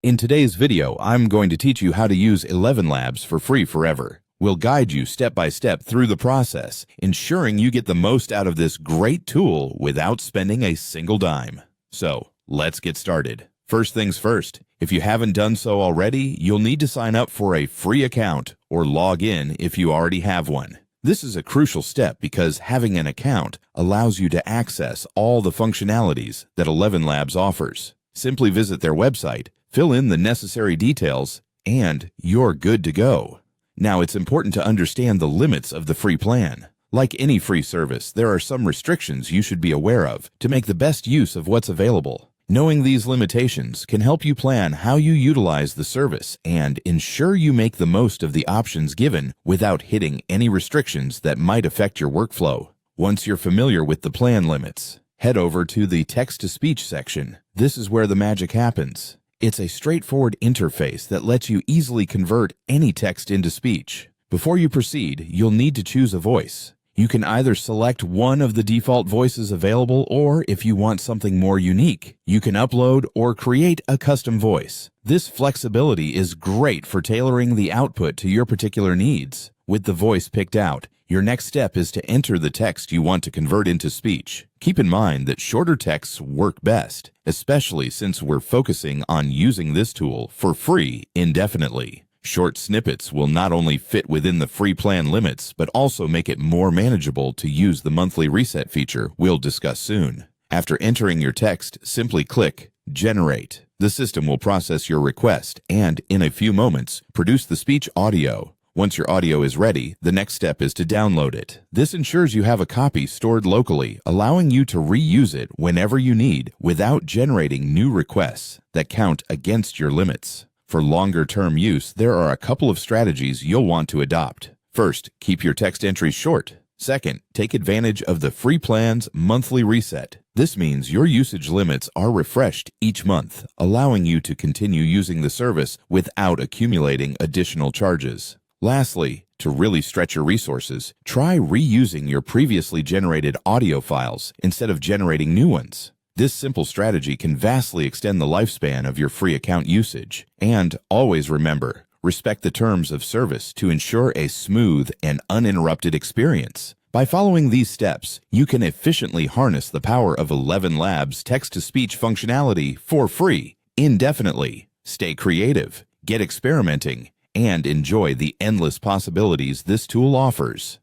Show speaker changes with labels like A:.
A: In today's video, I'm going to teach you how to use Elevenlabs for free forever. We'll guide you step by step through the process, ensuring you get the most out of this great tool without spending a single dime. So, let's get started. First things first, if you haven't done so already, you'll need to sign up for a free account or log in if you already have one. This is a crucial step because having an account allows you to access all the functionalities that Elevenlabs offers. Simply visit their website, fill in the necessary details, and you're good to go. Now, it's important to understand the limits of the free plan. Like any free service, there are some restrictions you should be aware of to make the best use of what's available. Knowing these limitations can help you plan how you utilize the service and ensure you make the most of the options given without hitting any restrictions that might affect your workflow. Once you're familiar with the plan limits, head over to the text-to-speech section. This is where the magic happens. It's a straightforward interface that lets you easily convert any text into speech. Before you proceed, you'll need to choose a voice. You can either select one of the default voices available, or if you want something more unique, you can upload or create a custom voice. This flexibility is great for tailoring the output to your particular needs. With the voice picked out, your next step is to enter the text you want to convert into speech. Keep in mind that shorter texts work best, especially since we're focusing on using this tool for free indefinitely. Short snippets will not only fit within the free plan limits, but also make it more manageable to use the monthly reset feature we'll discuss soon. After entering your text, simply click Generate. The system will process your request and, in a few moments, produce the speech audio. Once your audio is ready, the next step is to download it. This ensures you have a copy stored locally, allowing you to reuse it whenever you need without generating new requests that count against your limits. For longer-term use, there are a couple of strategies you'll want to adopt. First, keep your text entries short. Second, take advantage of the free plan's monthly reset. This means your usage limits are refreshed each month, allowing you to continue using the service without accumulating additional charges. Lastly, to really stretch your resources, try reusing your previously generated audio files instead of generating new ones. This simple strategy can vastly extend the lifespan of your free account usage. And always remember, respect the terms of service to ensure a smooth and uninterrupted experience. By following these steps, you can efficiently harness the power of Elevenlabs text-to-speech functionality for free, indefinitely. Stay creative, get experimenting, and enjoy the endless possibilities this tool offers.